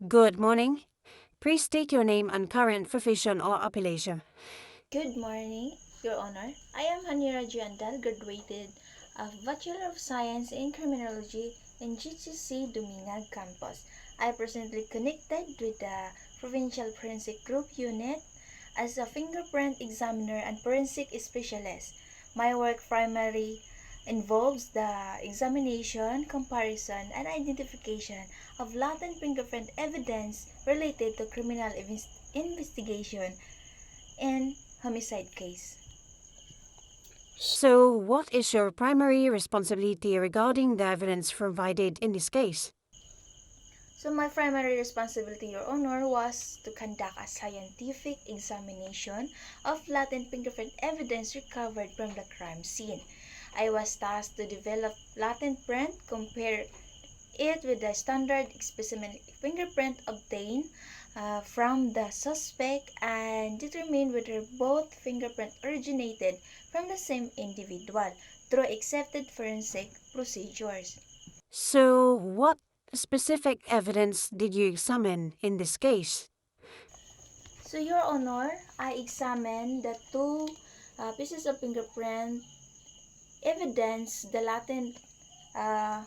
Good morning. Please state your name and current profession or appellation. Good morning, Your Honor. I am Hanira Giandal, graduated of Bachelor of Science in Criminology in GCC Duminag campus. I presently connected with the Provincial Forensic Group Unit as a fingerprint examiner and forensic specialist. My work primarily involves the examination, comparison, and identification of latent fingerprint evidence related to criminal investigation and homicide case. So, what is your primary responsibility regarding the evidence provided in this case? So my primary responsibility, Your Honor, was to conduct a scientific examination of latent fingerprint evidence recovered from the crime scene. I was tasked to develop latent print, compare it with the standard specimen fingerprint obtained from the suspect, and determine whether both fingerprint originated from the same individual through accepted forensic procedures. So, what specific evidence did you examine in this case? So, Your Honor, I examined the two pieces of fingerprint evidence, the uh,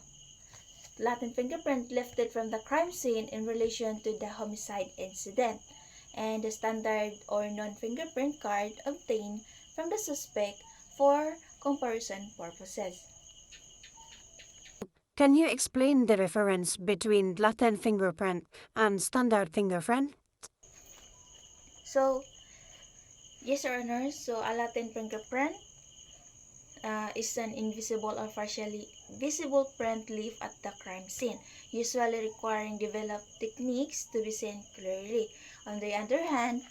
latent fingerprint lifted from the crime scene in relation to the homicide incident, and the standard or non-fingerprint card obtained from the suspect for comparison purposes. Can you explain the difference between latent fingerprint and standard fingerprint? So, yes, Your Honor, so a latent fingerprint is an invisible or partially visible print left at the crime scene, usually requiring developed techniques to be seen clearly. On the other hand,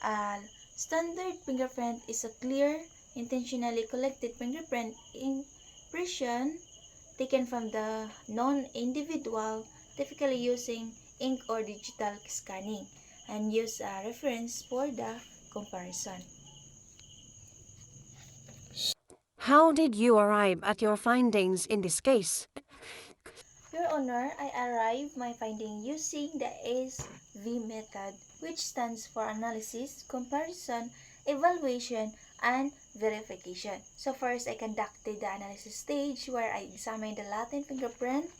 a standard fingerprint is a clear, intentionally collected fingerprint impression taken from the known individual, typically using ink or digital scanning, and use a reference for the comparison. How did you arrive at your findings in this case? Your Honor, I arrived my finding using the ASV method, which stands for analysis, comparison, evaluation, and verification. So first, I conducted the analysis stage where I examined the latent fingerprint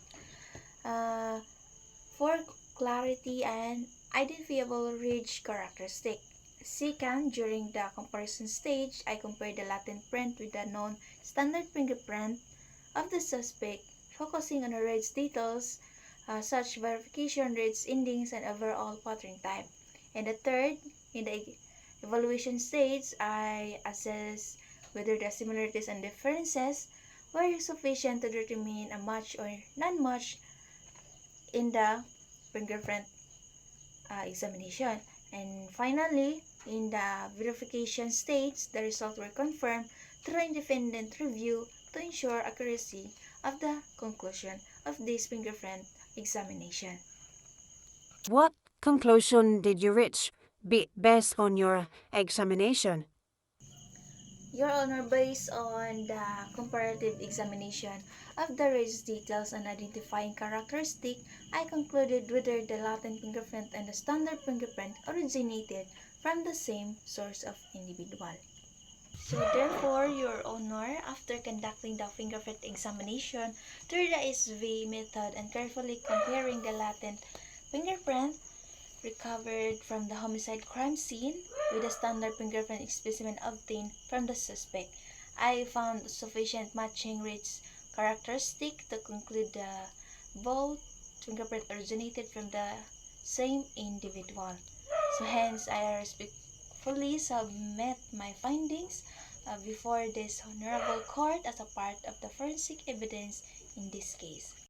uh, for clarity and identifiable ridge characteristic. Second, during the comparison stage, I compared the latent print with the known standard fingerprint of the suspect, focusing on the red's details, such verification rates, endings, and overall pattern type. And the third, in the evaluation stage, I assess whether the similarities and differences were sufficient to determine a match or non-match in the fingerprint examination. And finally, in the verification stage, the results were confirmed through independent review to ensure accuracy of the conclusion of this fingerprint examination. What conclusion did you reach based on your examination? Your Honor, based on the comparative examination of the race details and identifying characteristic, I concluded whether the latent fingerprint and the standard fingerprint originated from the same source of individual. So therefore, Your Honor, after conducting the fingerprint examination through the SV method and carefully comparing the latent fingerprint recovered from the homicide crime scene with the standard fingerprint specimen obtained from the suspect, I found sufficient matching rates characteristic to conclude that both fingerprint originated from the same individual. So hence, I respectfully submit my findings before this honorable court as a part of the forensic evidence in this case.